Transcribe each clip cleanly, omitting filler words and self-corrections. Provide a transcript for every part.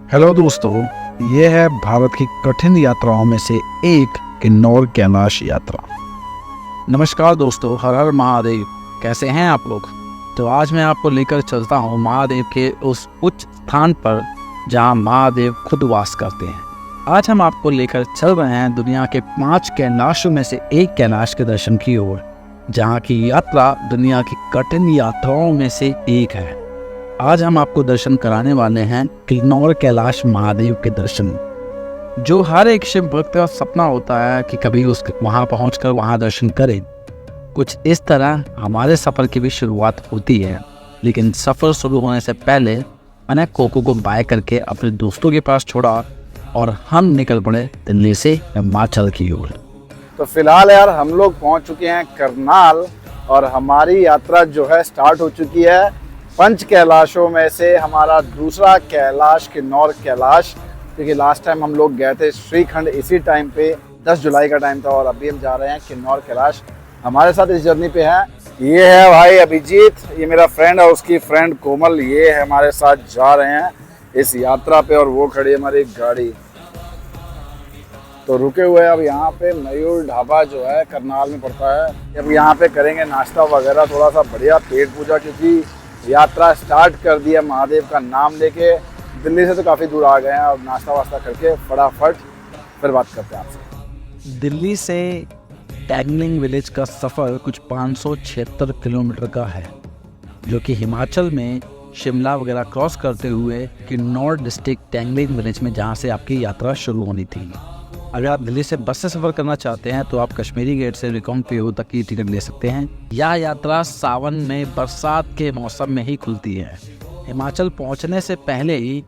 Hello दोस्तों, ये है भारत की कठिन यात्राओं में से एक किन्नौर कैलाश यात्रा। नमस्कार दोस्तों, हर हर महादेव। कैसे हैं आप लोग? तो आज मैं आपको लेकर चलता हूँ महादेव के उस उच्च स्थान पर जहाँ महादेव खुद वास करते हैं। आज हम आपको लेकर चल रहे हैं दुनिया के 5 कैलाशों में से एक कैलाश के दर्शन की ओर, जहाँ की यात्रा दुनिया की कठिन यात्राओं में से एक है। आज हम आपको दर्शन कराने वाले हैं किन्नौर कैलाश महादेव के दर्शन, जो हर एक शिव भक्त का सपना होता है कि कभी वहाँ पहुँचकर वहाँ दर्शन करें। कुछ इस तरह हमारे सफ़र की भी शुरुआत होती है, लेकिन सफ़र शुरू होने से पहले मैंने कोको को बाय करके अपने दोस्तों के पास छोड़ा और हम निकल पड़े दिल्ली से हिमाचल की ओर। तो फिलहाल यार हम लोग पहुंच चुके हैं करनाल और हमारी यात्रा जो है स्टार्ट हो चुकी है। 5 कैलाशों में से हमारा दूसरा कैलाश किन्नौर कैलाश, क्योंकि लास्ट टाइम हम लोग गए थे श्रीखंड इसी टाइम पे 10 जुलाई का टाइम था, और अभी हम जा रहे हैं किन्नौर कैलाश। हमारे साथ इस जर्नी पे है, ये है भाई अभिजीत, ये मेरा फ्रेंड और उसकी फ्रेंड कोमल, ये है हमारे साथ जा रहे हैं इस यात्रा पे। और वो खड़ी है हमारी गाड़ी, तो रुके हुए अब यहाँ पे मयूर ढाबा जो है करनाल में पड़ता है। अब यहाँ पे करेंगे नाश्ता वगैरह, थोड़ा सा बढ़िया पेट पूजा, क्योंकि यात्रा स्टार्ट कर दिया महादेव का नाम लेके। दिल्ली से तो काफ़ी दूर आ गए हैं, और नाश्ता वास्ता करके फटाफट फिर बात करते हैं आपसे। दिल्ली से टैंगलिंग विलेज का सफ़र कुछ 576 किलोमीटर का है, जो कि हिमाचल में शिमला वगैरह क्रॉस करते हुए किन्नौर डिस्ट्रिक्ट टैंगलिंग विलेज में जहाँ से आपकी यात्रा शुरू होनी थी। अगर आप दिल्ली से बस से सफ़र करना चाहते हैं तो आप कश्मीरी गेट से रिकांगपिओ तक की टिकट ले सकते हैं। यह यात्रा सावन में बरसात के मौसम में ही खुलती है। हिमाचल पहुंचने से पहले ही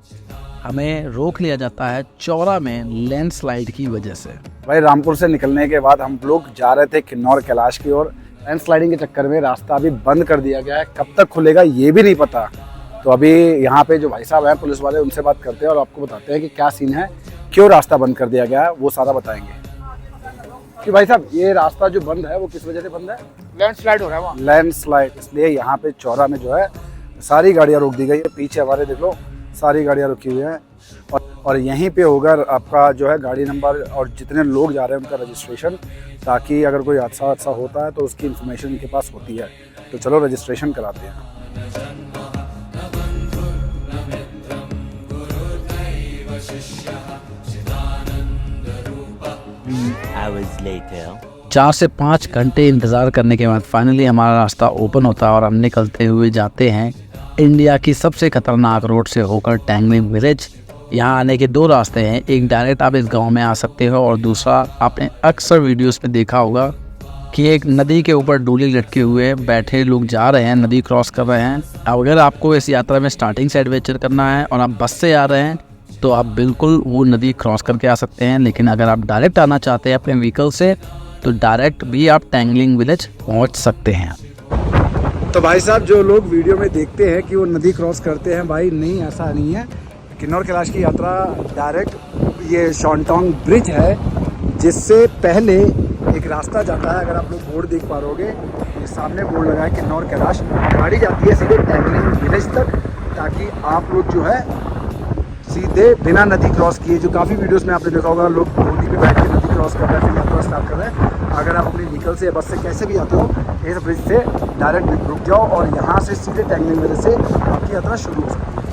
हमें रोक लिया जाता है चौरा में लैंडस्लाइड की वजह से। भाई रामपुर से निकलने के बाद हम लोग जा रहे थे किन्नौर कैलाश की ओर। लैंडस्लाइडिंग के चक्कर में रास्ता अभी बंद कर दिया गया है, कब तक खुलेगा ये भी नहीं पता। तो अभी यहाँ पे जो भाई साहब हैं पुलिस वाले, उनसे बात करते हैं और आपको बताते हैं कि क्या सीन है, क्यों रास्ता बंद कर दिया गया है, वो सारा बताएंगे। कि भाई साहब ये रास्ता जो बंद है वो किस वजह से बंद है? लैंडस्लाइड हो रहा है वहाँ। लैंडस्लाइड, इसलिए यहाँ पे चौरा में जो है सारी गाड़ियाँ रोक दी गई है। पीछे हमारे देख लो सारी गाड़ियाँ रुकी हुई हैं, और यहीं पे होगा आपका जो है गाड़ी नंबर और जितने लोग जा रहे हैं उनका रजिस्ट्रेशन, ताकि अगर कोई हादसा होता है तो उसकी इन्फॉर्मेशन इनके पास होती है। तो चलो रजिस्ट्रेशन कराते हैं। Later. 4 से 5 घंटे इंतज़ार करने के बाद फाइनली हमारा रास्ता ओपन होता है और हम निकलते हुए जाते हैं इंडिया की सबसे खतरनाक रोड से होकर टैंगलिंग विलेज। यहाँ आने के 2 रास्ते हैं, एक डायरेक्ट आप इस गांव में आ सकते हो, और दूसरा आपने अक्सर वीडियोस में देखा होगा कि एक नदी के ऊपर डोली लटके हुए बैठे लोग जा रहे हैं, नदी क्रॉस कर रहे हैं। अगर आपको इस यात्रा में स्टार्टिंग से एडवेंचर करना है और आप बस से आ रहे हैं तो आप बिल्कुल वो नदी क्रॉस करके आ सकते हैं, लेकिन अगर आप डायरेक्ट आना चाहते हैं अपने व्हीकल से तो डायरेक्ट भी आप टैंगलिंग विलेज पहुंच सकते हैं। तो भाई साहब जो लोग वीडियो में देखते हैं कि वो नदी क्रॉस करते हैं, भाई नहीं, ऐसा नहीं है। किन्नौर कैलाश की यात्रा डायरेक्ट ये शॉन्टोंग ब्रिज है, जिससे पहले एक रास्ता जाता है। अगर आप लोग बोर्ड देख पा रहोगे, ये सामने बोर्ड लगा है किन्नौर कैलाश, गाड़ी जाती है सीधे टैंगलिंग विलेज तक, ताकि आप लोग जो है सीधे बिना नदी क्रॉस किए, जो काफ़ी वीडियोस में आपने देखा होगा लोग बोटी पे बैठ के नदी क्रॉस कर रहे हैं फिर यात्रा स्टार्ट कर रहे हैं। अगर आप अपने व्हीकल से या बस से कैसे भी आते हो, इस ब्रिज से डायरेक्ट रुक जाओ और यहाँ से सीधे टैंगलिंग विलेज से आपकी यात्रा शुरू हो सकती है।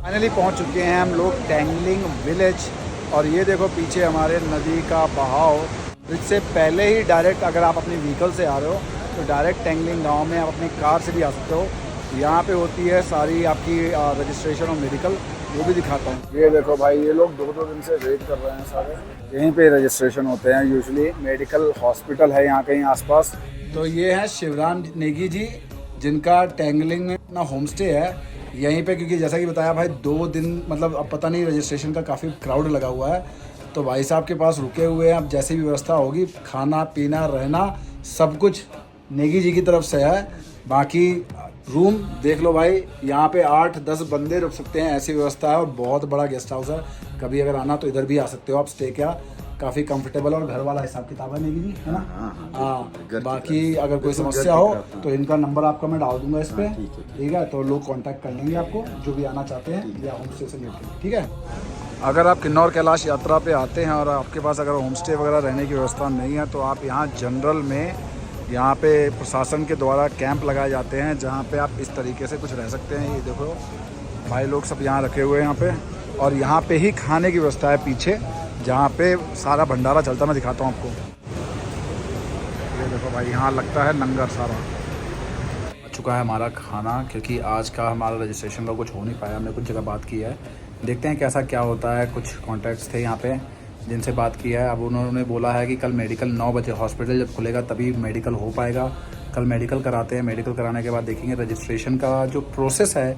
फाइनली पहुँच चुके हैं हम लोग टैंगलिंग विलेज, और ये देखो पीछे हमारे नदी का बहाव। ब्रिज से पहले ही डायरेक्ट अगर आप अपने व्हीकल से आ रहे हो तो डायरेक्ट टैंगलिंग गांव में आप अपनी कार से भी आ सकते हो। यहाँ पे होती है सारी आपकी रजिस्ट्रेशन और मेडिकल, वो भी दिखाता हूँ। ये देखो भाई, ये लोग 2-2 दिन से वेट कर रहे हैं सारे, यहीं पे रजिस्ट्रेशन होते हैं यूजुअली। मेडिकल हॉस्पिटल है यहाँ कहीं आसपास। तो ये है शिवराम नेगी जी, जिनका टैंगलिंग में अपना होम स्टे है यहीं पे, क्योंकि जैसा कि बताया भाई 2 दिन मतलब अब पता नहीं, रजिस्ट्रेशन का काफ़ी क्राउड लगा हुआ है। तो भाई साहब के पास रुके हुए हैं। अब जैसी भी व्यवस्था होगी, खाना पीना रहना सब कुछ नेगी जी की तरफ से है। बाकी रूम देख लो भाई, यहाँ पे 8-10 बंदे रुक सकते हैं, ऐसी व्यवस्था है, और बहुत बड़ा गेस्ट हाउस है। कभी अगर आना तो इधर भी आ सकते हो आप स्टे क्या काफ़ी कंफर्टेबल और घर वाला हिसाब किताब है नेगी जी, है ना? हाँ। बाकी अगर कोई समस्या हो तो इनका नंबर आपका मैं डाल दूंगा इस पर, ठीक है? तो लोग कांटेक्ट कर लेंगे आपको, जो भी आना चाहते हैं या होम स्टे से रिलेटेड, ठीक है? अगर आप किन्नौर कैलाश यात्रा पे आते हैं और आपके पास अगर होम स्टे वगैरह रहने की व्यवस्था नहीं है तो आप यहाँ जनरल में यहाँ पे प्रशासन के द्वारा कैंप लगाए जाते हैं, जहाँ पे आप इस तरीके से कुछ रह सकते हैं। ये देखो भाई लोग सब यहाँ रखे हुए हैं यहाँ पे, और यहाँ पे ही खाने की व्यवस्था है पीछे, जहाँ पे सारा भंडारा चलता। मैं दिखाता हूँ आपको। ये देखो भाई, यहाँ लगता है लंगर सारा। आ चुका है हमारा खाना, क्योंकि आज का हमारा रजिस्ट्रेशन का कुछ हो नहीं पाया। हमने कुछ जगह बात की है, देखते हैं कैसा क्या होता है। कुछ कॉन्टैक्ट्स थे यहाँ पे जिनसे बात की है। अब उन्होंने बोला है कि कल मेडिकल 9 बजे हॉस्पिटल जब खुलेगा तभी मेडिकल हो पाएगा। कल मेडिकल कराते हैं, मेडिकल कराने के बाद देखेंगे रजिस्ट्रेशन का जो प्रोसेस है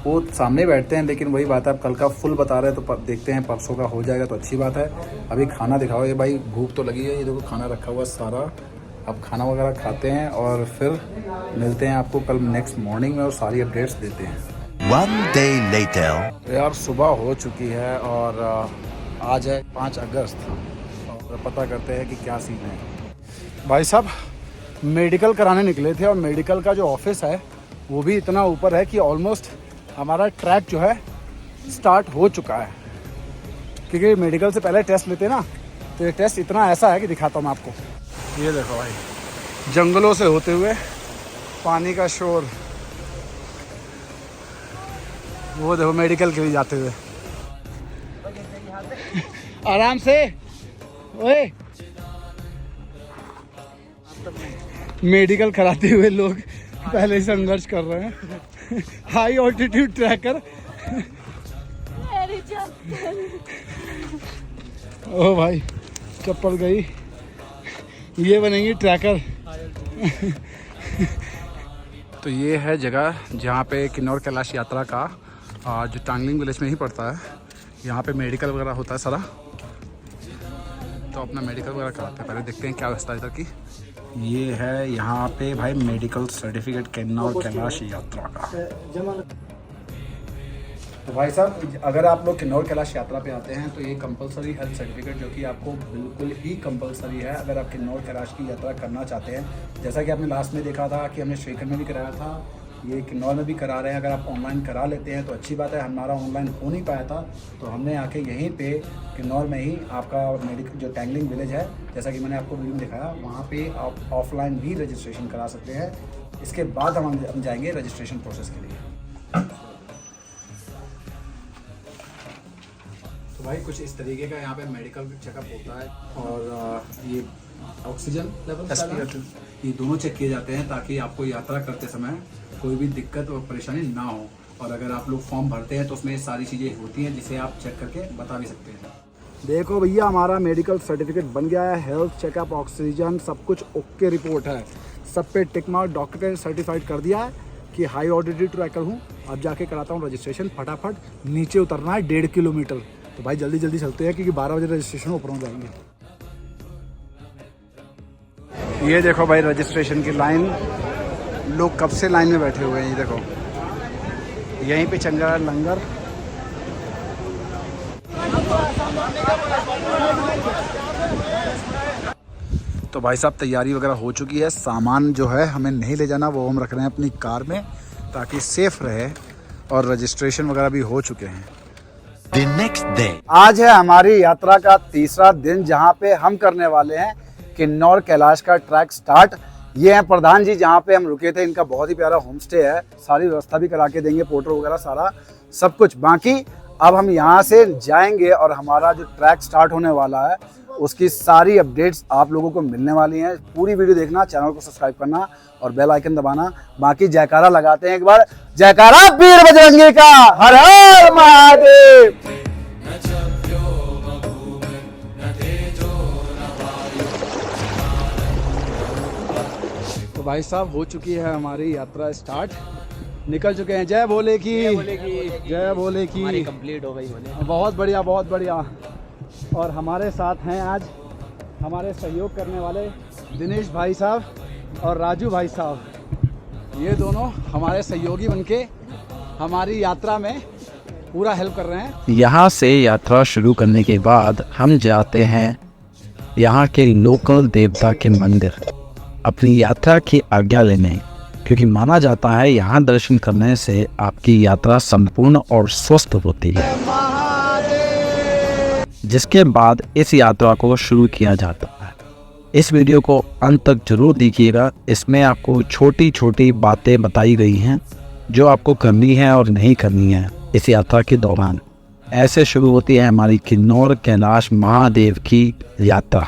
वो सामने बैठते हैं। लेकिन वही बात है, अब कल का फुल बता रहे हैं तो देखते हैं, परसों का हो जाएगा तो अच्छी बात है। अभी खाना दिखाओ। ये भाई भूख तो लगी है, ये देखो खाना रखा हुआ सारा। अब खाना वगैरह खाते हैं और फिर मिलते हैं आपको कल नेक्स्ट मॉर्निंग में और सारी अपडेट्स देते हैं। One day later. तो यार सुबह हो चुकी है और आज है 5 अगस्त और पता करते हैं कि क्या सीन है। भाई साहब मेडिकल कराने निकले थे और मेडिकल का जो ऑफिस है वो भी इतना ऊपर है कि ऑलमोस्ट हमारा ट्रैक जो है स्टार्ट हो चुका है, क्योंकि मेडिकल से पहले टेस्ट लेते हैं ना, तो ये टेस्ट इतना ऐसा है कि दिखाता हूँ मैं आपको। ये देखो भाई, जंगलों से होते हुए पानी का शोर, वो देखो मेडिकल के लिए जाते हुए। आराम से ओए, मेडिकल कराते हुए लोग पहले ही संघर्ष कर रहे हैं। High altitude tracker. ओ भाई चप्पल गई, ये बनेंगी ट्रैकर। तो ये है जगह जहाँ पे किन्नौर कैलाश यात्रा का जो टांगलिंग विलेज में ही पड़ता है, यहाँ पे मेडिकल वगैरह होता है सारा। तो अपना मेडिकल वगैरह कराते हैं, पहले देखते हैं क्या व्यवस्था है इधर की। ये है यहाँ पे भाई मेडिकल सर्टिफिकेट किन्नौर कैलाश यात्रा का। तो भाई साहब अगर आप लोग किन्नौर कैलाश यात्रा पे आते हैं तो ये कंपलसरी हेल्थ सर्टिफिकेट, जो कि आपको बिल्कुल ही कंपलसरी है अगर आप किन्नौर कैलाश की यात्रा करना चाहते हैं। जैसा कि आपने लास्ट में देखा था कि हमने श्रीखंड में भी कराया था, ये किन्नौर में भी करा रहे हैं। अगर आप ऑनलाइन करा लेते हैं तो अच्छी बात है। हमारा ऑनलाइन हो नहीं पाया था तो हमने आके यहीं पे किन्नौर में ही आपका मेडिकल जो टैंगलिंग विलेज है, जैसा कि मैंने आपको वीडियो में दिखाया, वहाँ पे आप ऑफलाइन भी रजिस्ट्रेशन करा सकते हैं। इसके बाद हम जाएंगे रजिस्ट्रेशन प्रोसेस के लिए। तो भाई कुछ इस तरीके का यहाँ पे मेडिकल चेकअप होता है, और ये ऑक्सीजन लेवल ये दोनों चेक किए जाते हैं ताकि आपको यात्रा करते समय कोई भी दिक्कत और परेशानी ना हो। और अगर आप लोग फॉर्म भरते हैं तो उसमें सारी चीज़ें होती हैं जिसे आप चेक करके बता भी सकते हैं। देखो भैया हमारा मेडिकल सर्टिफिकेट बन गया है, हेल्थ चेकअप, ऑक्सीजन, सब कुछ ओके रिपोर्ट है। सब पे टिक मार्क, डॉक्टर ने सर्टिफाइड कर दिया है कि हाई ऑल्टीट्यूड ट्रैकर हूँ। अब जाके कराता हूँ रजिस्ट्रेशन, फटाफट नीचे उतरना है 1.5 किलोमीटर। तो भाई जल्दी जल्दी चलते हैं क्योंकि 12 बजे रजिस्ट्रेशन ऊपर हो जाएंगे। ये देखो भाई रजिस्ट्रेशन की लाइन, लोग कब से लाइन में बैठे हुए हैं। ये देखो यहीं पे चल रहा है लंगर। तो भाई साहब तैयारी वगैरह हो चुकी है। सामान जो है हमें नहीं ले जाना, वो हम रख रहे हैं अपनी कार में ताकि सेफ रहे, और रजिस्ट्रेशन वगैरह भी हो चुके हैं। The next day. आज है हमारी यात्रा का तीसरा दिन, जहाँ पे हम करने वाले हैं किन्नौर कैलाश का ट्रैक स्टार्ट। ये हैं प्रधान जी, जहाँ पे हम रुके थे। इनका बहुत ही प्यारा होम स्टे है, सारी व्यवस्था भी करा के देंगे, पोर्टर वगैरह सारा सब कुछ। बाकी अब हम यहाँ से जाएंगे और हमारा जो ट्रैक स्टार्ट होने वाला है उसकी सारी अपडेट्स आप लोगों को मिलने वाली हैं। पूरी वीडियो देखना, चैनल को सब्सक्राइब करना और बेल आइकन दबाना। बाकी जयकारा लगाते हैं एक बार, जयकारा वीर बजरंगी का, हर हर महादेव। तो भाई साहब हो चुकी है हमारी यात्रा स्टार्ट, निकल चुके हैं। जय भोले की, जय भोले की। हमारी कंप्लीट हो गई भोले। बहुत बढ़िया, बहुत बढ़िया। और हमारे साथ हैं आज हमारे सहयोग करने वाले दिनेश भाई साहब और राजू भाई साहब। ये दोनों हमारे सहयोगी बनके हमारी यात्रा में पूरा हेल्प कर रहे हैं। यहाँ से यात्रा शुरू करने के बाद हम जाते हैं यहाँ के लोकल देवता के मंदिर अपनी यात्रा की आज्ञा लेने, क्योंकि माना जाता है यहाँ दर्शन करने से आपकी यात्रा संपूर्ण और स्वस्थ होती है, जिसके बाद इस यात्रा को शुरू किया जाता है। इस वीडियो को अंत तक जरूर देखिएगा, इसमें आपको छोटी छोटी बातें बताई गई हैं जो आपको करनी है और नहीं करनी है इस यात्रा के दौरान। ऐसे शुरू होती है हमारी किन्नौर कैलाश महादेव की यात्रा।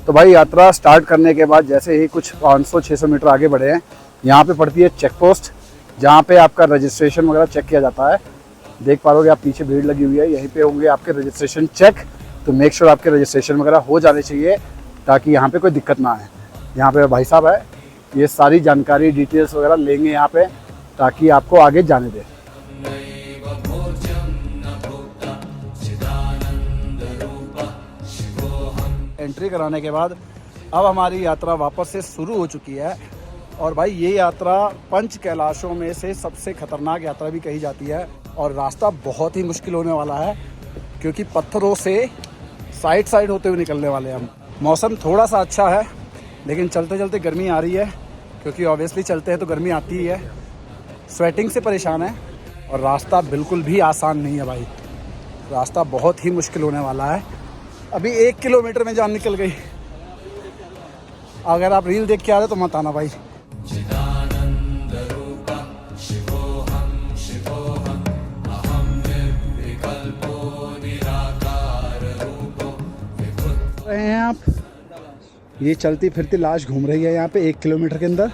तो भाई यात्रा स्टार्ट करने के बाद जैसे ही कुछ 500-600 मीटर आगे बढ़े हैं, यहाँ पे पड़ती है चेक पोस्ट, जहाँ पे आपका रजिस्ट्रेशन वगैरह चेक किया जाता है। देख पा रहे आप पीछे भीड़ लगी हुई है, यहीं पे होंगे आपके रजिस्ट्रेशन चेक। तो मेक श्योर आपके रजिस्ट्रेशन वगैरह हो जाने चाहिए ताकि यहाँ पे कोई दिक्कत ना आए। यहाँ पे भाई साहब है, ये सारी जानकारी डिटेल्स वगैरह लेंगे यहाँ पे ताकि आपको आगे जाने दें। एंट्री कराने के बाद अब हमारी यात्रा वापस से शुरू हो चुकी है। और भाई ये यात्रा पंच कैलाशों में से सबसे खतरनाक यात्रा भी कही जाती है और रास्ता बहुत ही मुश्किल होने वाला है, क्योंकि पत्थरों से साइड होते हुए निकलने वाले हैं हम। मौसम थोड़ा सा अच्छा है, लेकिन चलते चलते गर्मी आ रही है, क्योंकि ऑब्वियसली चलते हैं तो गर्मी आती ही है। स्वेटिंग से परेशान है और रास्ता बिल्कुल भी आसान नहीं है भाई, रास्ता बहुत ही मुश्किल होने वाला है। अभी 1 किलोमीटर में जान निकल गई। अगर आप रील देख के आ रहे तो मत आना भाई। रहे हैं आप, ये चलती फिरती लाश घूम रही है यहाँ पे 1 किलोमीटर के अंदर।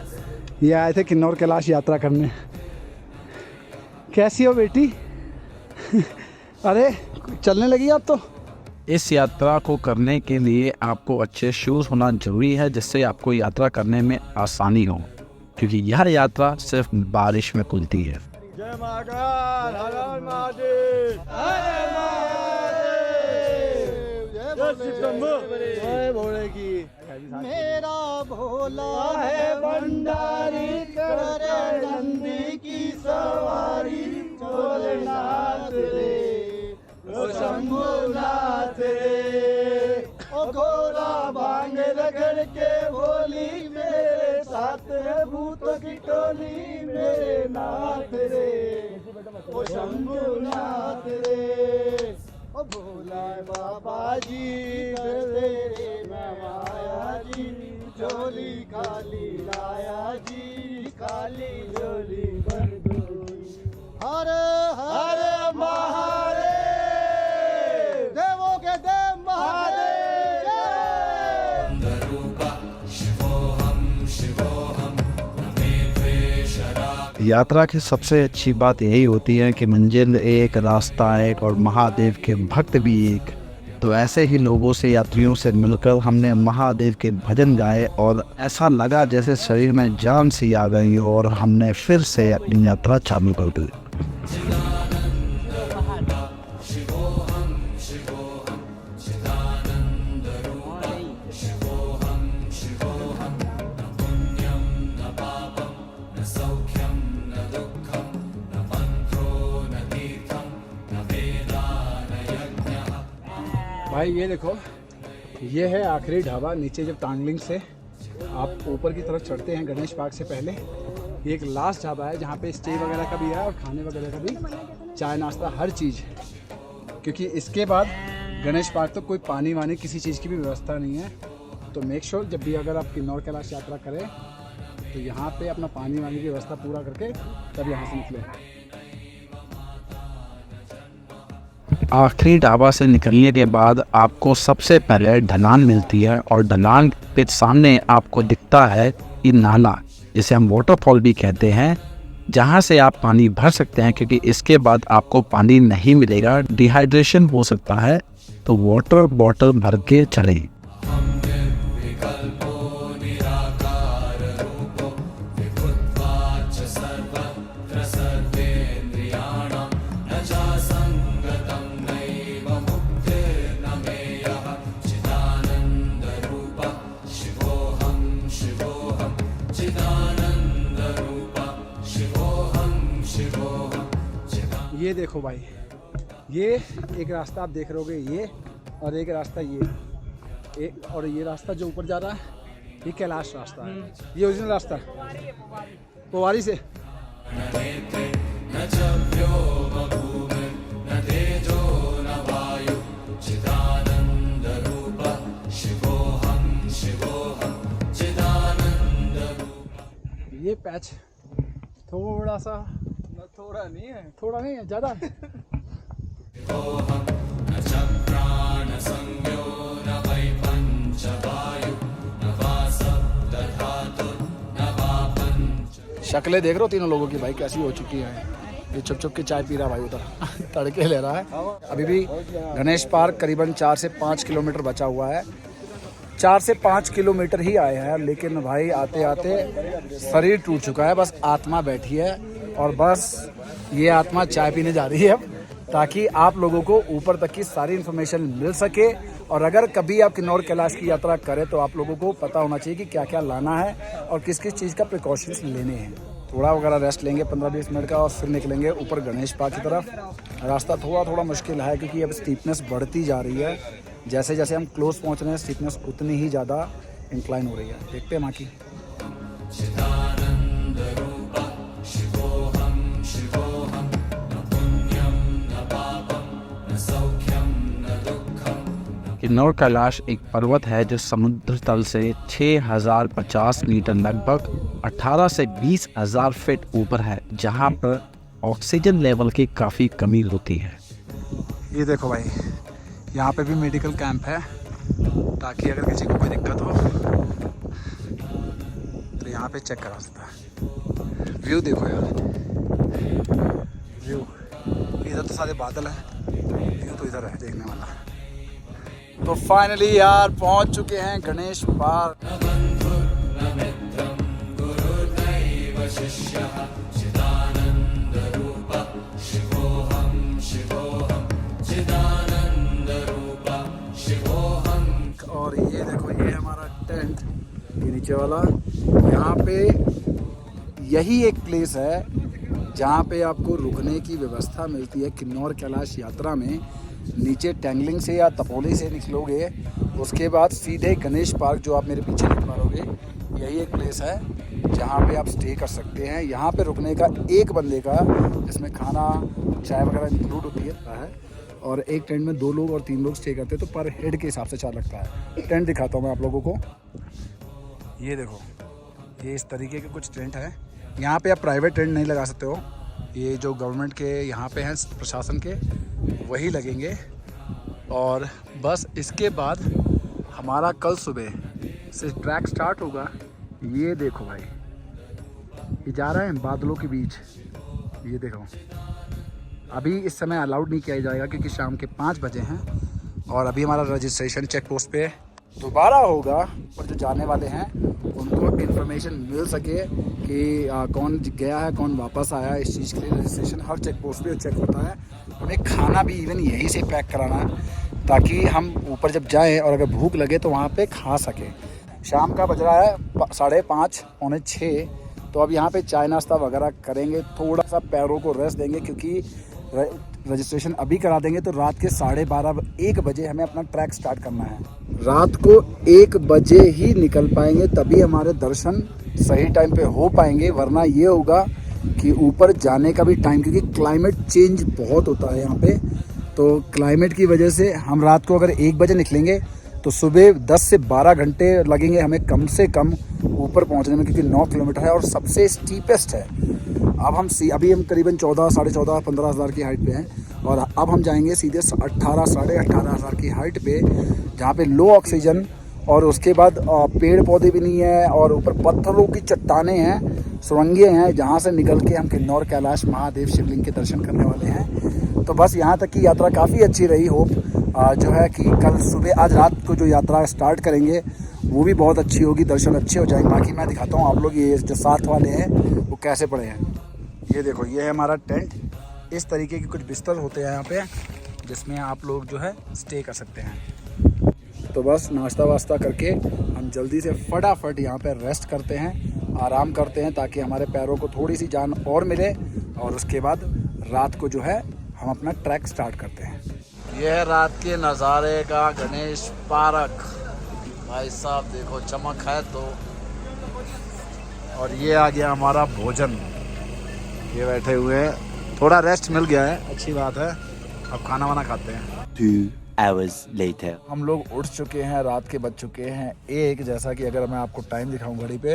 ये आए थे किन्नौर कैलाश यात्रा करने। कैसी हो बेटी? अरे चलने लगी आप तो। इस यात्रा को करने के लिए आपको अच्छे शूज़ होना जरूरी है, जिससे आपको यात्रा करने में आसानी हो, क्योंकि यह यात्रा सिर्फ बारिश में खुलती है। जय महाकाल, हर हर महादेव, हर महादेव, जय भोले की। मेरा भोला है भंडारी, करे नंदी की सवारी, भोलेनाथ रे, ओ शंभुनाथ रे, ओ घोड़ा भांग रगड़ के भोली, मेरे साथ है भूतों की टोली, मेरे नाथ रे, ओ शंभुनाथ रे, ओ भोला बाबा जी, तेरे माया जी, झोली खाली लाया जी, खाली झोली भर दो। हर हर महादेव, देवों के देव महादेव। यात्रा की सबसे अच्छी बात यही होती है कि मंजिल एक, रास्ता एक और महादेव के भक्त भी एक। तो ऐसे ही लोगों से, यात्रियों से मिलकर हमने महादेव के भजन गाए और ऐसा लगा जैसे शरीर में जान सी आ गई और हमने फिर से अपनी यात्रा चालू कर दी। भाई ये देखो, ये है आखिरी ढाबा। नीचे जब टांगलिंग से आप ऊपर की तरफ चढ़ते हैं गणेश पार्क से पहले, ये एक लास्ट ढाबा है जहाँ पे स्टे वगैरह का भी है और खाने वगैरह का भी, चाय नाश्ता हर चीज़ है। क्योंकि इसके बाद गणेश पार्क तो कोई पानी वानी किसी चीज़ की भी व्यवस्था नहीं है। तो मेक श्योर जब भी अगर आप किन्नौर कैलाश यात्रा करें तो यहाँ पे अपना पानी वानी की व्यवस्था पूरा करके तब यहाँ से निकलें। आखिरी ढाबा से निकलने के बाद आपको सबसे पहले ढलान मिलती है और ढलान के सामने आपको दिखता है ये नाला, जिसे हम वाटरफॉल भी कहते हैं, जहां से आप पानी भर सकते हैं। क्योंकि इसके बाद आपको पानी नहीं मिलेगा, डिहाइड्रेशन हो सकता है, तो वाटर बॉटल भर के चलें। ये देखो भाई, ये एक रास्ता आप देख रहे होगे ये, और एक रास्ता ये। और ये रास्ता जो ऊपर जा रहा है ये कैलाश रास्ता है, ये ओरिजिनल रास्ता है पोवारी से। ये पैच थोड़ा सा, थोड़ा नहीं है ज़्यादा है। शक्लें देख रहे हो तीनों लोगों की भाई कैसी हो चुकी है। ये छुप छुप के चाय पी रहा भाई उधर तड़के ले रहा है। अभी भी गणेश पार्क करीबन 4 से 5 किलोमीटर बचा हुआ है। 4 से 5 किलोमीटर ही आए हैं, लेकिन भाई आते आते शरीर टूट चुका है, बस आत्मा बैठी है। और बस ये आत्मा चाय पीने जा रही है अब, ताकि आप लोगों को ऊपर तक की सारी इन्फॉर्मेशन मिल सके। और अगर कभी आप किन्नौर कैलाश की यात्रा करें तो आप लोगों को पता होना चाहिए कि क्या क्या लाना है और किस किस चीज़ का प्रिकॉशंस लेने हैं। थोड़ा वगैरह रेस्ट लेंगे 15-20 मिनट का और फिर निकलेंगे ऊपर गणेश पार्क की तरफ। रास्ता थोड़ा मुश्किल है क्योंकि अब स्टीपनेस बढ़ती जा रही है। जैसे जैसे हम क्लोज पहुंच रहे हैं स्टीपनेस उतनी ही ज़्यादा इंक्लाइन हो रही है। देखते हैं माँ की। किन्नौर कैलाश एक पर्वत है जो समुद्र तल से 6050 मीटर लगभग 18 से 20,000 फीट ऊपर है, जहां पर ऑक्सीजन लेवल की काफ़ी कमी होती है। ये देखो भाई, यहाँ पे भी मेडिकल कैंप है ताकि अगर किसी को कोई दिक्कत हो तो यहाँ पे चेक करा सकता है। व्यू देखो यार, व्यू इधर तो सारे बादल हैं, व्यू तो इधर है देखने वाला। तो फाइनली यार पहुंच चुके हैं गणेश पार्क। और ये देखो, ये हमारा टेंट, ये नीचे वाला। यहाँ पे यही एक प्लेस है जहाँ पे आपको रुकने की व्यवस्था मिलती है किन्नौर कैलाश यात्रा में। नीचे टैंगलिंग से या तपोली से निकलोगे, उसके बाद सीधे गणेश पार्क जो आप मेरे पीछे देख पा रहोगे, यही एक प्लेस है जहाँ पे आप स्टे कर सकते हैं। यहाँ पे रुकने का एक बंदे का, जिसमें खाना चाय वगैरह इंक्लूड होती है, और एक टेंट में 2 लोग और 3 लोग स्टे करते हैं, तो पर हेड के हिसाब से चार्ज लगता है। टेंट दिखाता हूँ मैं आप लोगों को। ये देखो, ये इस तरीके के कुछ टेंट है। यहाँ पे आप प्राइवेट टेंट नहीं लगा सकते हो, ये जो गवर्नमेंट के यहाँ पे हैं प्रशासन के, वही लगेंगे। और बस इसके बाद हमारा कल सुबह से ट्रैक स्टार्ट होगा। ये देखो भाई, ये जा रहा है बादलों के बीच। ये देखो, अभी इस समय अलाउड नहीं किया जाएगा क्योंकि शाम के 5 बजे हैं। और अभी हमारा रजिस्ट्रेशन चेक पोस्ट पे दोबारा होगा, और जो जाने वाले हैं उनको इन्फॉर्मेशन मिल सके कि कौन गया है कौन वापस आया। इस चीज़ के लिए रजिस्ट्रेशन हर चेक पोस्ट पे चेक होता है। उन्हें खाना भी इवन यहीं से पैक कराना है, ताकि हम ऊपर जब जाएं और अगर भूख लगे तो वहाँ पे खा सकें। शाम का बज रहा है 5:30 पौने 6, तो अब यहाँ पे चाय नाश्ता वगैरह करेंगे, थोड़ा सा पैरों को रेस्ट देंगे, क्योंकि रजिस्ट्रेशन अभी करा देंगे तो रात के 12:30-1 बजे हमें अपना ट्रैक स्टार्ट करना है। रात को 1 बजे ही निकल पाएंगे, तभी हमारे दर्शन सही टाइम पे हो पाएंगे। वरना ये होगा कि ऊपर जाने का भी टाइम, क्योंकि क्लाइमेट चेंज बहुत होता है यहाँ पे, तो क्लाइमेट की वजह से हम रात को अगर 1 बजे निकलेंगे तो सुबह 10 से 12 घंटे लगेंगे हमें कम से कम ऊपर पहुँचने में, क्योंकि 9 किलोमीटर है और सबसे स्टीपेस्ट है। अब अभी हम करीबन 14, 14.5, 15 हज़ार की हाइट पे हैं, और अब हम जाएंगे सीधे 18, 18.5 हज़ार की हाइट पे, जहाँ पे लो ऑक्सीजन, और उसके बाद पेड़ पौधे भी नहीं है, और ऊपर पत्थरों की चट्टानें हैं, सुरंगें हैं, जहाँ से निकल के हम किन्नौर कैलाश महादेव शिवलिंग के दर्शन करने वाले हैं। तो बस यहाँ तक की यात्रा काफ़ी अच्छी रही। होप जो है कि कल सुबह, आज रात को जो यात्रा स्टार्ट करेंगे वो भी बहुत अच्छी होगी, दर्शन अच्छे हो जाएंगे। बाकी मैं दिखाता हूँ आप लोग ये जो साथ वाले हैं वो कैसे पड़े हैं। ये देखो, ये है हमारा टेंट। इस तरीके के कुछ बिस्तर होते हैं यहाँ पे, जिसमें आप लोग जो है स्टे कर सकते हैं। तो बस नाश्ता वास्ता करके हम जल्दी से फटाफट यहाँ पे रेस्ट करते हैं, आराम करते हैं, ताकि हमारे पैरों को थोड़ी सी जान और मिले, और उसके बाद रात को जो है हम अपना ट्रैक स्टार्ट करते हैं। यह है रात के नज़ारे का गणेश पार्क। भाई साहब देखो चमक है तो। और ये आ गया हमारा भोजन, ये बैठे हुए हैं, थोड़ा रेस्ट मिल गया है, अच्छी बात है। अब खाना वाना खाते हैं। 2 hours later. हम लोग उठ चुके हैं, रात के बज चुके हैं 1, जैसा कि अगर मैं आपको टाइम दिखाऊं घड़ी पे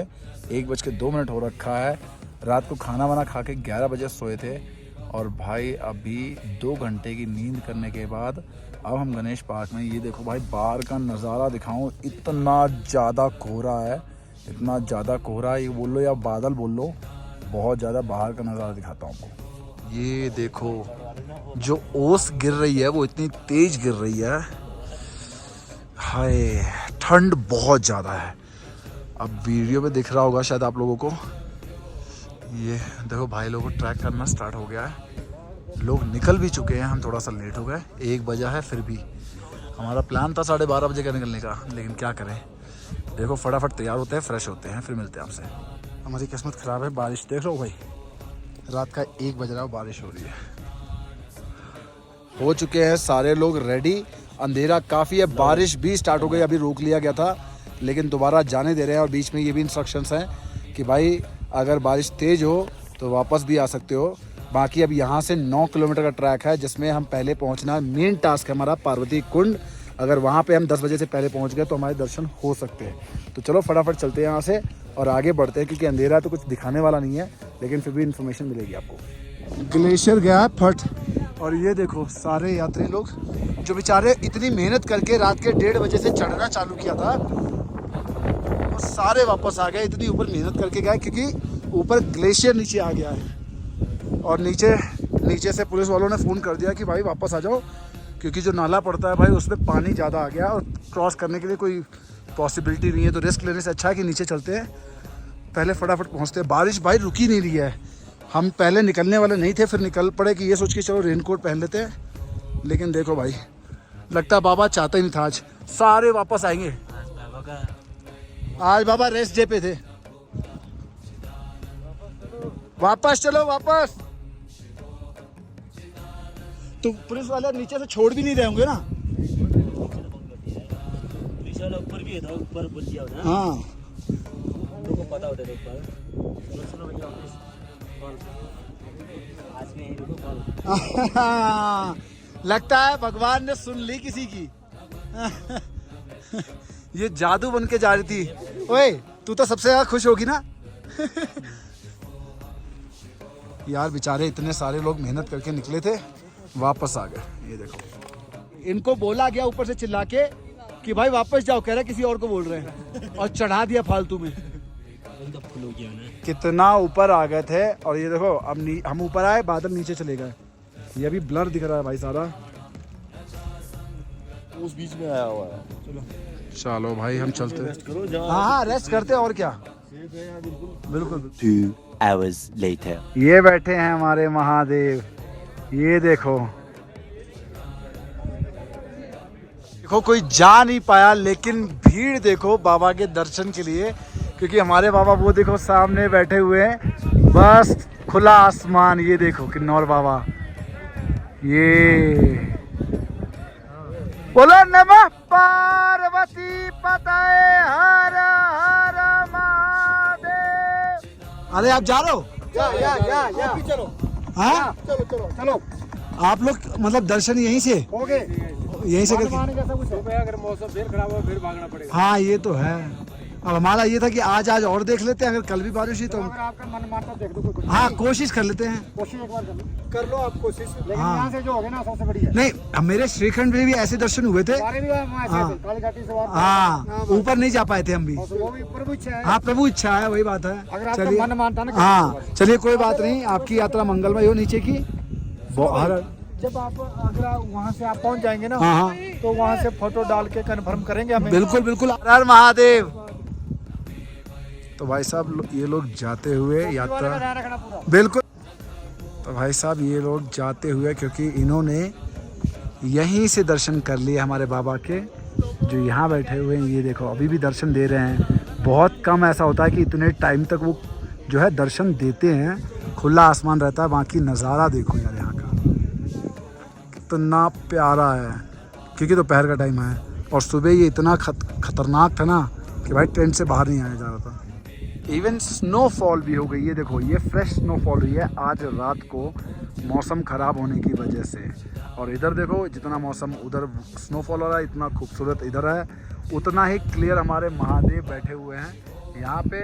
1:02 हो रखा है। रात को खाना वाना खा के 11 बजे सोए थे और भाई अभी 2 घंटे की नींद करने के बाद अब हम गणेश पार्क में। ये देखो भाई बाहर का नज़ारा दिखाऊं, इतना ज़्यादा कोहरा है, इतना ज़्यादा कोहरा, ये बोल लो या बादल बोल लो, बहुत ज़्यादा बाहर का नज़ारा दिखाता हूँ आपको। ये देखो जो ओस गिर रही है वो इतनी तेज गिर रही है, हाय ठंड बहुत ज़्यादा है। अब वीडियो में दिख रहा होगा शायद आप लोगों को, ये देखो भाई लोगों को ट्रैक करना स्टार्ट हो गया है। लोग निकल भी चुके हैं, हम थोड़ा सा लेट हो गए, 1 बजा है। फिर भी हमारा प्लान था 12:30 बजे का निकलने का, लेकिन क्या करें, देखो फटाफट तैयार होते हैं, फ्रेश होते हैं, फिर मिलते हैं आपसे। हमारी किस्मत ख़राब है, बारिश देख लो भाई, रात का 1 बज रहा है, बारिश हो रही है। हो चुके हैं सारे लोग रेडी, अंधेरा काफ़ी है, बारिश भी स्टार्ट हो गई, अभी रोक लिया गया था लेकिन दोबारा जाने दे रहे हैं। और बीच में ये भी इंस्ट्रक्शंस हैं कि भाई अगर बारिश तेज़ हो तो वापस भी आ सकते हो। बाकी अब यहाँ से 9 किलोमीटर का ट्रैक है जिसमें हम पहले पहुँचना मेन टास्क है हमारा पार्वती कुंड। अगर वहाँ पे हम 10 बजे से पहले पहुँच गए तो हमारे दर्शन हो सकते हैं। तो चलो फटाफट चलते हैं यहाँ से और आगे बढ़ते हैं, क्योंकि अंधेरा तो कुछ दिखाने वाला नहीं है, लेकिन फिर भी इन्फॉर्मेशन मिलेगी आपको। ग्लेशियर गया है फट, और ये देखो सारे यात्री लोग जो बेचारे इतनी मेहनत करके रात के 1:30 बजे से चढ़ना चालू किया था, वो सारे वापस आ गए। इतनी ऊपर मेहनत करके गए क्योंकि ऊपर ग्लेशियर नीचे आ गया है, और नीचे से पुलिस वालों ने फ़ोन कर दिया कि भाई वापस आ जाओ, क्योंकि जो नाला पड़ता है भाई उसमें पानी ज़्यादा आ गया और क्रॉस करने के लिए कोई पॉसिबिलिटी नहीं है। तो रिस्क लेने से अच्छा है कि नीचे चलते हैं, पहले फटाफट पहुंचते हैं। बारिश भाई रुकी नहीं रही है, हम पहले निकलने वाले नहीं थे, फिर निकल पड़े कि ये सोच के चलो रेनकोट पहन लेते हैं, लेकिन देखो भाई लगता है बाबा चाहता ही नहीं था आज सारे वापस आएंगे। आज बाबा रेस्ट डे पे थे, वापस चलो वापस। तो पुलिस वाले नीचे से छोड़ भी नहीं रहे होंगे ना? पुलिस वाला ऊपर भी है था, ऊपर पुलिस वाला। हाँ लोगों को पता होता है ऊपर। चलो भैया वापस कॉल आज में रुको कॉल। लगता है भगवान ने सुन ली किसी की। ये जादू बन के जा रही थी। ओए तू तो सबसे ज्यादा खुश होगी ना? यार बेचारे इतने सारे लोग मेहनत करके निकले थे, वापस आ गए। ये देखो इनको बोला गया ऊपर से चिल्ला के कि भाई वापस जाओ, कह रहे किसी और को बोल रहे हैं, और चढ़ा दिया फालतू में। कितना ऊपर आ गए थे, और ये देखो अब हम ऊपर आए, बादल नीचे चले गए। ये अभी ब्लर दिख रहा है भाई सारा, उस बीच में आया हुआ है। चलो भाई हम चलते हैं। हाँ रेस्ट करते हैं और क्या, बिल्कुल। 2 hours later. ये बैठे हैं हमारे महादेव, ये देखो कोई जा नहीं पाया, लेकिन भीड़ देखो बाबा के दर्शन के लिए, क्योंकि हमारे बाबा वो देखो सामने बैठे हुए हैं, बस खुला आसमान। ये देखो किन्नौर बाबा, ये बोलो नमः पार्वती पतये हर हर महादेव। अरे आप जा रहे हो? या चलो हाँ चलो आप लोग मतलब दर्शन यहीं से हो गए, यहीं से करके? जैसा कुछ हो गया, अगर मौसम फिर खराब हो फिर भागना पड़ेगा। हाँ ये तो है। अब हमारा ये था कि आज और देख लेते हैं, अगर कल भी बारिश हुई तो अगर आपका मन मानता देख दो, कोई हाँ कोशिश कर लेते हैं। कोशिश एक बार कर लो आप कोशिश, लेकिन हाँ। यहाँ से जो हो गया ना सबसे बढ़िया। नहीं अब मेरे श्रीखंड में भी ऐसे दर्शन हुए थे। हमारे भी वहाँ ऐसे हाँ। थे, काली घाटी से वहाँ। हाँ ऊपर नहीं जा पाए थे हम भी। वो भी प्रभु इच्छा है। हाँ प्रभु इच्छा है, वही बात है। अगर आपका चलिए मन मानता ना। हाँ चलिए कोई बात नहीं, आपकी यात्रा मंगलमय हो नीचे की। जब आप अगर वहाँ से आप पहुँच जाएंगे ना, हाँ हाँ तो वहाँ से फोटो डाल के कन्फर्म करेंगे हमें। बिल्कुल बिल्कुल, हर हर महादेव। तो भाई साहब ये लोग जाते हुए यात्रा, रखना पूरा। बिल्कुल। तो भाई साहब ये लोग जाते हुए, क्योंकि इन्होंने यहीं से दर्शन कर लिए हमारे बाबा के, जो यहाँ बैठे हुए हैं। ये देखो अभी भी दर्शन दे रहे हैं। बहुत कम ऐसा होता है कि इतने टाइम तक वो जो है दर्शन देते हैं। खुला आसमान रहता है, बाकी नज़ारा देखो यार यहाँ का कितना प्यारा है, क्योंकि दोपहर का टाइम है। और सुबह ये इतना खतरनाक था ना कि भाई टेंट से बाहर नहीं आया जा रहा था। इवन स्नोफॉल भी हो गई है, देखो ये फ्रेश स्नोफॉल हुई है आज रात को मौसम ख़राब होने की वजह से। और इधर देखो जितना मौसम उधर स्नोफॉल हो रहा है, इतना खूबसूरत इधर है, उतना ही क्लियर हमारे महादेव बैठे हुए हैं यहाँ पे।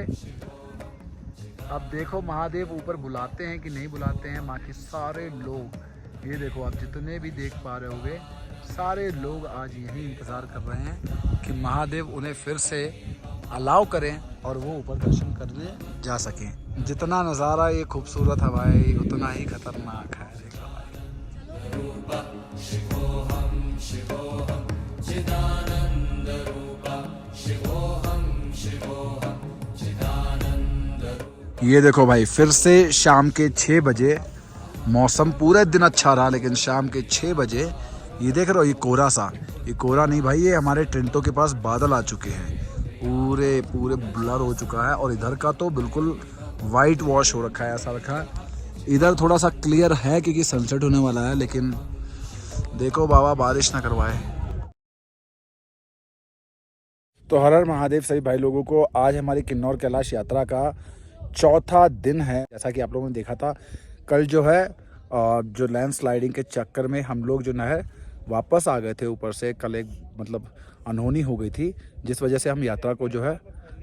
अब देखो महादेव ऊपर बुलाते हैं कि नहीं बुलाते हैं। बाकी सारे लोग ये देखो, आप जितने भी देख पा रहे होंगे, सारे लोग आज यही इंतज़ार कर रहे हैं कि महादेव उन्हें फिर से अलाउ करें और वो ऊपर दर्शन करने जा सकें। जितना नज़ारा ये खूबसूरत है भाई, उतना ही खतरनाक है। देखो भाई, ये देखो भाई फिर से शाम के 6 बजे मौसम पूरे दिन अच्छा रहा, लेकिन शाम के 6 बजे ये देख रहे हो, ये कोहरा सा, ये कोहरा नहीं भाई, ये हमारे टेंटों के पास बादल आ चुके हैं, पूरे ब्लर हो चुका है। और इधर का तो बिल्कुल वाइट वॉश हो रखा है, ऐसा रखा है। इधर थोड़ा सा क्लियर है क्योंकि सनसेट होने वाला है, लेकिन देखो बाबा बारिश ना करवाए। तो हर हर महादेव सभी भाई लोगों को। आज हमारी किन्नौर कैलाश यात्रा का चौथा दिन है। जैसा कि आप लोगों ने देखा था कल जो है जो लैंडस्लाइडिंग के चक्कर में हम लोग जो है वापस आ गए थे ऊपर से। कल एक मतलब अनहोनी हो गई थी, जिस वजह से हम यात्रा को जो है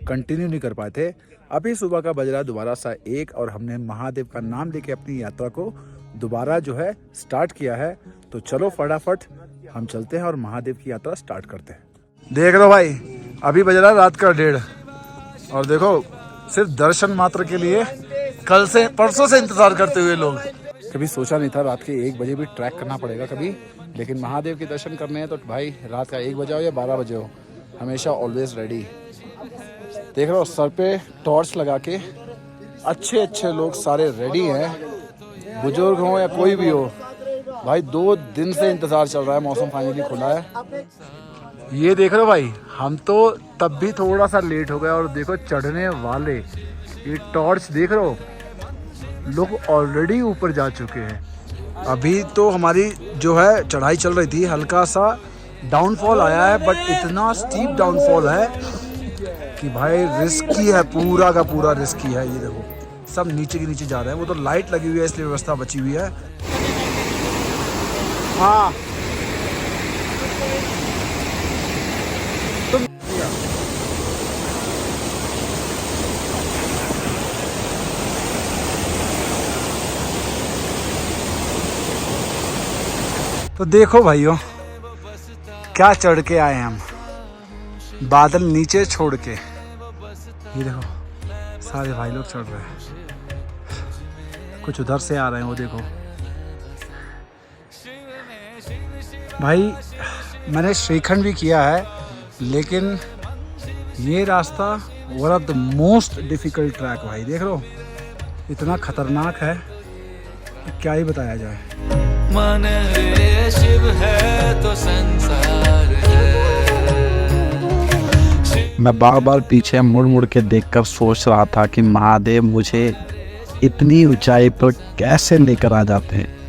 कंटिन्यू नहीं कर पाए थे। अभी सुबह का बज रहा है दोबारा सा 1 और हमने महादेव का नाम लेके अपनी यात्रा को दोबारा जो है स्टार्ट किया है। तो चलो फटाफट हम चलते हैं और महादेव की यात्रा स्टार्ट करते हैं। देख लो भाई अभी बज रहा है रात का 1:30 और देखो सिर्फ दर्शन मात्र के लिए कल से परसों से इंतजार करते हुए लोग। कभी सोचा नहीं था रात के 1 बजे भी ट्रैक करना पड़ेगा कभी, लेकिन महादेव के दर्शन करने हैं तो भाई रात का 1 बजे हो या 12 बजे हो, हमेशा ऑलवेज रेडी। देख रहे हो सर पे टॉर्च लगा के अच्छे लोग सारे रेडी हैं, बुजुर्ग हो या कोई भी हो। भाई 2 दिन से इंतज़ार चल रहा है, मौसम फाइनली खुला है। ये देख रहे हो भाई, हम तो तब भी थोड़ा सा लेट हो गए और देखो चढ़ने वाले ये टॉर्च देख रहे हो, लोग ऑलरेडी ऊपर जा चुके हैं। अभी तो हमारी जो है चढ़ाई चल रही थी, हल्का सा डाउनफॉल आया है, बट इतना स्टीप डाउनफॉल है कि भाई रिस्की है, पूरा का पूरा रिस्की है। ये देखो सब नीचे के नीचे जा रहे हैं, वो तो लाइट लगी हुई है इसलिए व्यवस्था बची हुई है। हाँ तो देखो भाइयों क्या चढ़ के आए हम, बादल नीचे छोड़ के। ये देखो सारे भाई लोग चढ़ रहे हैं, कुछ उधर से आ रहे हैं, वो देखो भाई। मैंने श्रीखंड भी किया है, लेकिन ये रास्ता one of the most difficult track भाई। देख लो इतना खतरनाक है कि क्या ही बताया जाए। मन रे शिव है तो संसार है। मैं बार बार पीछे मुड़ के देखकर सोच रहा था कि महादेव मुझे इतनी ऊंचाई पर कैसे लेकर आ जाते हैं।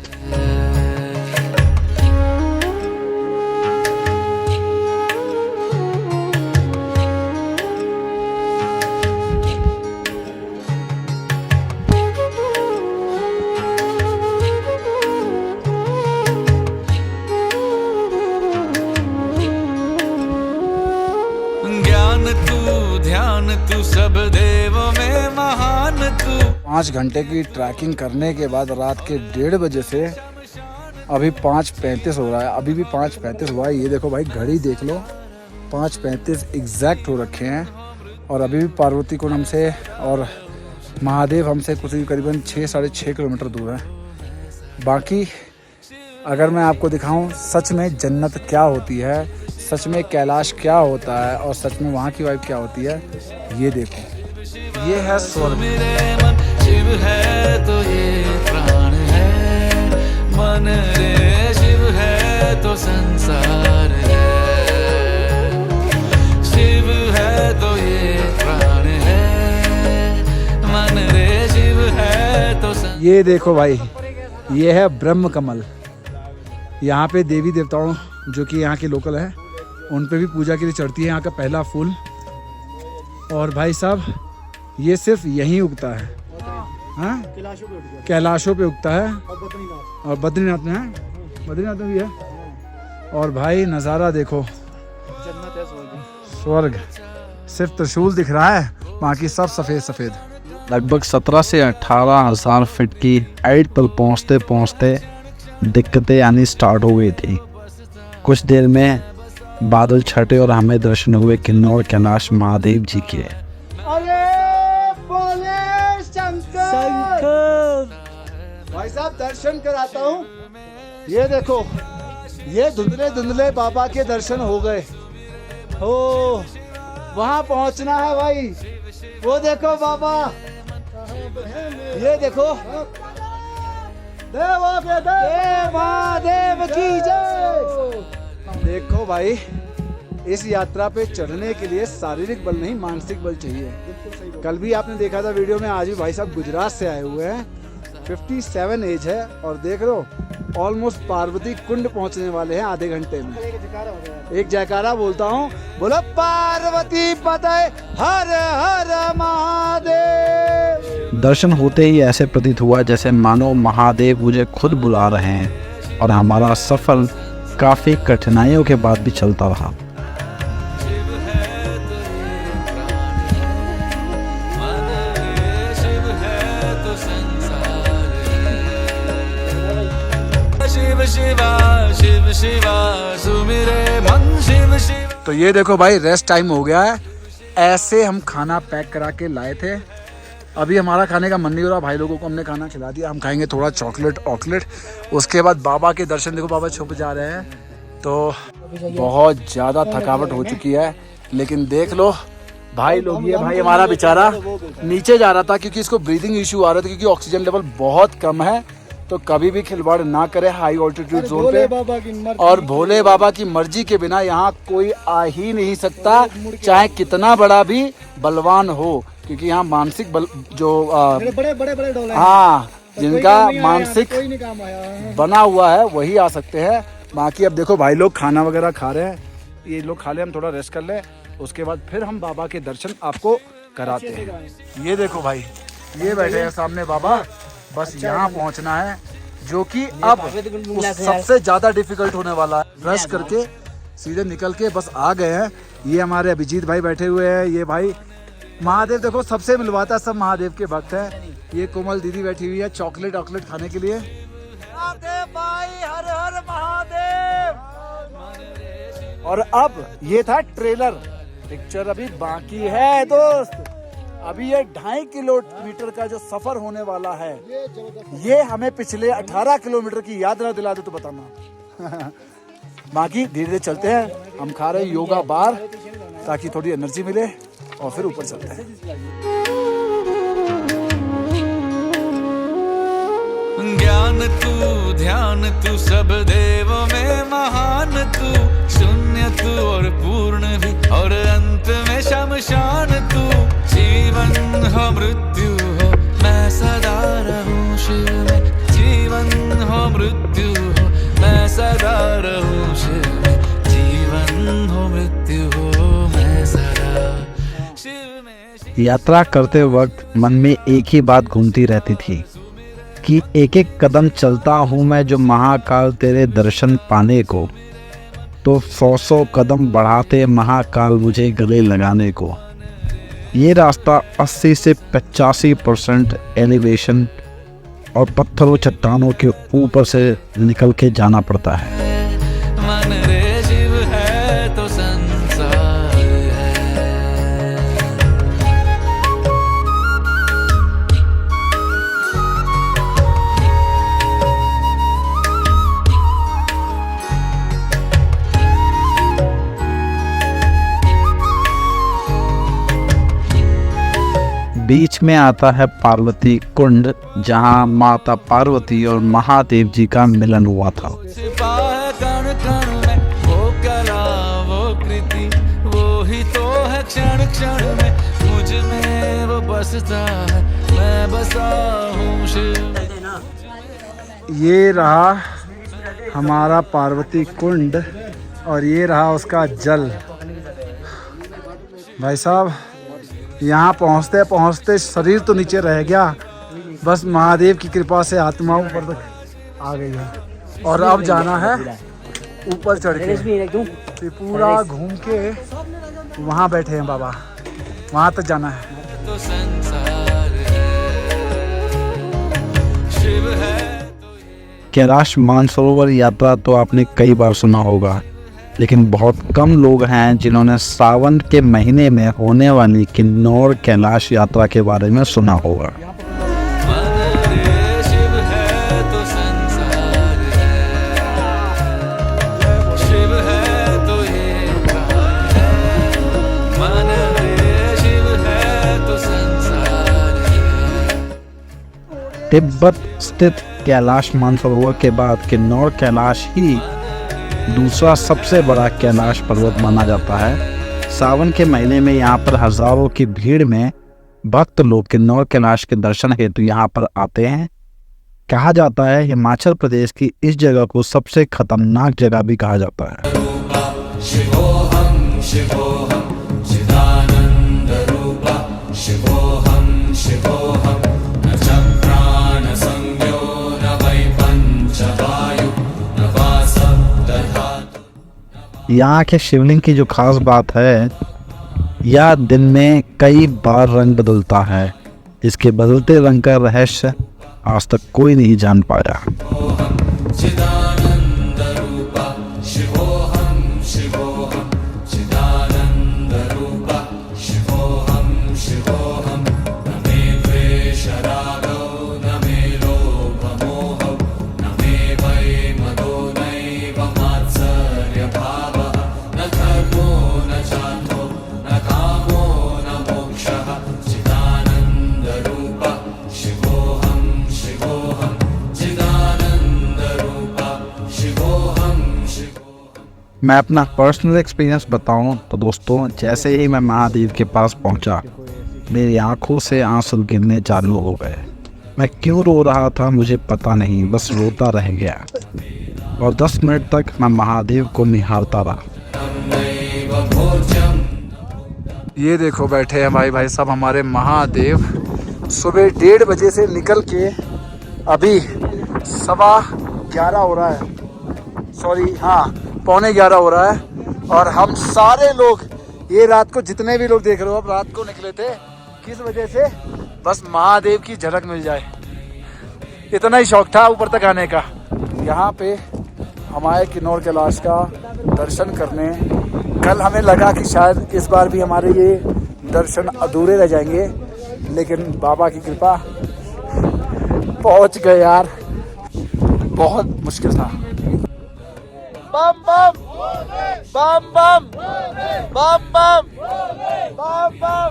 तू सब देव में महान तू। 5 घंटे की ट्रैकिंग करने के बाद रात के 1:30 बजे से अभी 5:35 हो रहा है। अभी भी 5:35 हुआ है। ये देखो भाई घड़ी देख लो, 5:35 एग्जैक्ट हो रखे हैं। और अभी भी पार्वती कुंड हमसे और महादेव हमसे कुछ करीबन 6-6.5 किलोमीटर दूर है। बाकी अगर मैं आपको दिखाऊं सच में जन्नत क्या होती है, सच में कैलाश क्या होता है और सच में वहाँ की वाइब क्या होती है, ये देखो। ये है स्वर्ग। शिव है तो ये प्राण है, मन रे शिव है तो संसार है। शिव है तो ये प्राण है, मन रे शिव है तो ये देखो भाई, ये है ब्रह्म कमल। यहाँ पे देवी देवताओं जो कि यहाँ के लोकल हैं उन पे भी पूजा के लिए चढ़ती है यहाँ का पहला फूल। और भाई साहब ये सिर्फ यहीं उगता है, हाँ कैलाशों पे उगता है और बद्रीनाथ में है, बद्रीनाथ में भी है। और भाई नज़ारा देखो, स्वर्ग, सिर्फ त्रिशूल दिख रहा है, बाकी सब सफ़ेद सफ़ेद। लगभग 17 से 18,000 फीट की हाइट पर पहुंचते पहुंचते दिक्कतें आनी स्टार्ट हो गई थी। कुछ देर में बादल छटे और हमें दर्शन हुए किन्नौर कैलाश महादेव जी के। भाई साहब दर्शन कराता हूँ, ये देखो, ये धुंधले धुंधले बाबा के दर्शन हो गए। ओ वहाँ पहुँचना है भाई, वो देखो बाबा, ये देखो, महादेव की जय। देखो भाई, इस यात्रा पे चढ़ने के लिए शारीरिक बल नहीं मानसिक बल चाहिए। कल भी आपने देखा था वीडियो में, आज भी भाई साहब गुजरात से आए हुए हैं, 57 एज है और देख लो ऑलमोस्ट पार्वती कुंड पहुंचने वाले हैं आधे घंटे में। एक जयकारा बोलता हूँ, बोलो पार्वती पते हर हर महादेव। दर्शन होते ही ऐसे प्रतीत हुआ जैसे मानो महादेव मुझे खुद बुला रहे हैं और हमारा सफर काफी कठिनाइयों के बाद भी चलता रहा। तो ये देखो भाई रेस्ट टाइम हो गया है। ऐसे हम खाना पैक करा के लाए थे, अभी हमारा खाने का मन नहीं हो रहा, भाई लोगों को हमने खाना खिला दिया। हम खाएंगे थोड़ा चॉकलेट ऑकलेट, उसके बाद बाबा के दर्शन। देखो बाबा छुप जा रहे हैं, तो बहुत ज़्यादा थकावट हो चुकी है। लेकिन देख लो भाई लोग, ये भाई हमारा बेचारा नीचे जा रहा था क्योंकि इसको ब्रीदिंग इशू आ रहा था, क्योंकि ऑक्सीजन लेवल बहुत कम है। तो कभी भी खिलवाड़ ना करे हाई ऑल्टीट्यूड जोन पे। और भोले बाबा की मर्जी के बिना यहाँ कोई आ ही नहीं सकता, चाहे कितना बड़ा भी बलवान हो, क्योंकि यहाँ मानसिक बल जो बड़े हाँ जिनका मानसिक बना हुआ है वही आ सकते हैं। बाकी अब देखो भाई लोग खाना वगैरह खा रहे हैं, ये लोग खा ले, हम थोड़ा रेस्ट कर ले, उसके बाद फिर हम बाबा के दर्शन आपको कराते हैं। ये देखो भाई, ये बैठे हैं सामने बाबा, बस यहाँ पहुँचना है, जो कि अब सबसे ज्यादा डिफिकल्ट होने वाला है। रश करके सीधे निकल के बस आ गए हैं। ये हमारे अभिजीत भाई बैठे हुए हैं, ये भाई महादेव देखो सबसे मिलवाता, सब महादेव के भक्त हैं। ये कोमल दीदी बैठी हुई है चॉकलेट ऑकलेट खाने के लिए। महादेव भाई, हर हर महादेव। और अब ये था ट्रेलर, पिक्चर अभी बाकी है दोस्त। अभी ये 2.5 किलोमीटर का जो सफर होने वाला है, ये हमें पिछले 18 किलोमीटर की याद ना दिला दे तो बताना। बाकी धीरे धीरे चलते हैं। हम खा रहे योगा बार ताकि थोड़ी एनर्जी मिले और फिर ऊपर चलते हैं। ज्ञान तू ध्यान तू सब देवों में महान तू, शून्य तू और पूर्ण भी और अंत में शमशान तू। जीवन हो मृत्यु हो मैं सदा रहूं शिव में, जीवन हो मृत्यु हो मैं सदा रहूं शिव में, जीवन हो मृत्यु हो मैं सदा शिव में। यात्रा करते वक्त मन में एक ही बात घूमती रहती थी कि एक एक कदम चलता हूँ मैं जो महाकाल तेरे दर्शन पाने को, तो 100 कदम बढ़ाते महाकाल मुझे गले लगाने को। ये रास्ता 80 से 85% एलिवेशन और पत्थरों चट्टानों के ऊपर से निकल के जाना पड़ता है। मन रे शिव है तो संसार है। बीच में आता है पार्वती कुंड, जहां माता पार्वती और महादेव जी का मिलन हुआ था। छिपा है कण कण में वो कला वो कृति, वो ही तो है क्षण क्षण में मुझ में वो बसता है, मैं बसा हूँ शिव। ये रहा हमारा पार्वती कुंड और ये रहा उसका जल। भाई साहब यहाँ पहुँचते पहुँचते शरीर तो नीचे रह गया, बस महादेव की कृपा से आत्मा ऊपर तक आ गई है। और अब जाना है ऊपर चढ़ के, फिर पूरा घूम के वहाँ बैठे हैं बाबा, वहाँ तक जाना है। तो संसार है, शिव है। कैलाश मानसरोवर यात्रा तो आपने कई बार सुना होगा, लेकिन बहुत कम लोग हैं जिन्होंने सावन के महीने में होने वाली किन्नौर कैलाश यात्रा के बारे में सुना होगा। मन रे शिव है तो संसार है, शिव है तो ये कहां है। मन रे शिव है तो संसार है। तिब्बत स्थित कैलाश मानसरोवर के बाद किन्नौर कैलाश ही दूसरा सबसे बड़ा कैलाश पर्वत माना जाता है। सावन के महीने में यहाँ पर हजारों की भीड़ में भक्त लोग किन्नौर कैलाश के दर्शन हेतु यहाँ पर आते हैं। कहा जाता है हिमाचल प्रदेश की इस जगह को सबसे खतरनाक जगह भी कहा जाता है। शिवोहम शिवोहम चिदानंद रूपा, शिवोहम शिवोहम न च प्राण संज्ञो न वै पंचवायु न वा सप्तधातु। यहाँ के शिवलिंग की जो खास बात है, यह दिन में कई बार रंग बदलता है। इसके बदलते रंग का रहस्य आज तक कोई नहीं जान पाया। चिदानंद रूपा, शिवोहम शिवोहम चिदानंद रूपा, शिवोहम शिवोहम न मे द्वेष रागो न मे लोभ मोहो न मे भय मदो नैव मात्सर्य भावः न धर्मो न चार्थो न कामो न मोक्षः। चिदानंद रूपा, शिवोहम शिवोहम चिदानंद रूपा, शिवोहम शिवोहम। मैं अपना पर्सनल एक्सपीरियंस बताऊं तो दोस्तों, जैसे ही मैं महादेव के पास पहुंचा, मेरी आंखों से आंसू गिरने चालू हो गए। मैं क्यों रो रहा था मुझे पता नहीं, बस रोता रह गया और 10 मिनट तक मैं महादेव को निहारता रहा। ये देखो बैठे हैं भाई साहब हमारे महादेव। सुबह 1:30 बजे से निकल के अभी 11:15 हो रहा है, सॉरी हाँ 11:15 हो रहा है। और हम सारे लोग, ये रात को जितने भी लोग देख रहे हो, अब रात को निकले थे किस वजह से, बस महादेव की झलक मिल जाए, इतना ही शौक था ऊपर तक आने का। यहाँ पे हमारे किन्नौर कैलाश का दर्शन करने, कल हमें लगा कि शायद इस बार भी हमारे ये दर्शन अधूरे रह जाएंगे, लेकिन बाबा की कृपा पहुँच गए यार। बहुत मुश्किल था। बम बम बम बम बम बम बम बम बम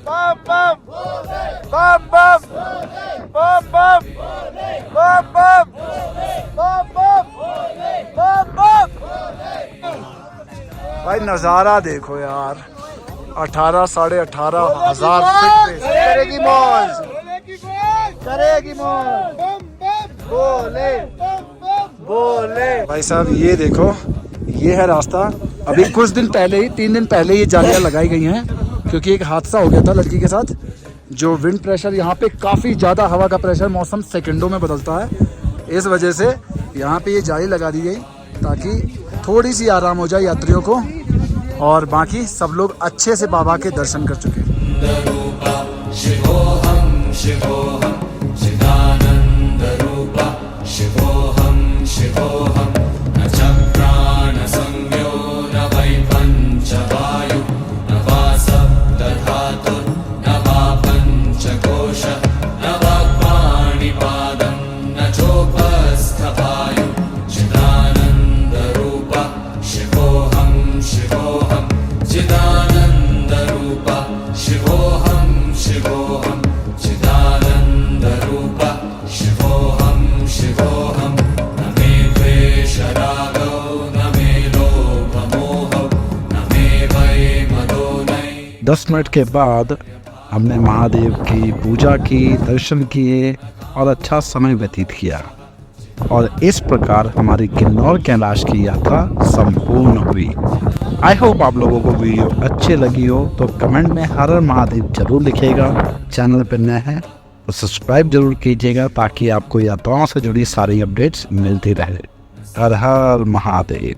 बम बम बम बम बम बम बम बम बम बम। भाई नज़ारा देखो यार, 18 साढ़े 18 हजार करेगी मौज, करेगी मौज, बोले बोले। भाई साहब ये देखो, ये है रास्ता। अभी कुछ दिन पहले ही, 3 दिन पहले ये जालियाँ लगाई गई हैं, क्योंकि एक हादसा हो गया था लड़की के साथ। जो विंड प्रेशर यहाँ पे काफ़ी ज़्यादा, हवा का प्रेशर मौसम सेकंडों में बदलता है, इस वजह से यहाँ पे ये जाली लगा दी गई ताकि थोड़ी सी आराम हो जाए यात्रियों को, और बाकी सब लोग अच्छे से बाबा के दर्शन कर चुके। शिवोहम शिवोहम चिदानंद रूपा, शिवोहम शिवोहम न च प्राण संज्ञो न वै पंचवायु न वा सप्तधातु न वा पंचकोश न वा पाणिपादं न चोपस्थवायु। चिदानंद रूपा, शिवोहम शिवोहम चिदानंद रूपा, शिवोहम शिवोहम चिदानंद रूपा, शिवोहम शिवोहम न मे द्वेष रागो न मे लोभ मोहो न मे भय मदो नैव। 10 मिनट के बाद हमने महादेव की पूजा की, दर्शन किए और अच्छा समय व्यतीत किया। और इस प्रकार हमारी किन्नौर कैलाश की यात्रा संपूर्ण हुई। आई होप आप लोगों को वीडियो अच्छी लगी हो तो कमेंट में हर हर महादेव जरूर लिखिएगा। चैनल पर नए हैं तो सब्सक्राइब जरूर कीजिएगा ताकि आपको यात्राओं से जुड़ी सारी अपडेट्स मिलती रहे। हर हर महादेव।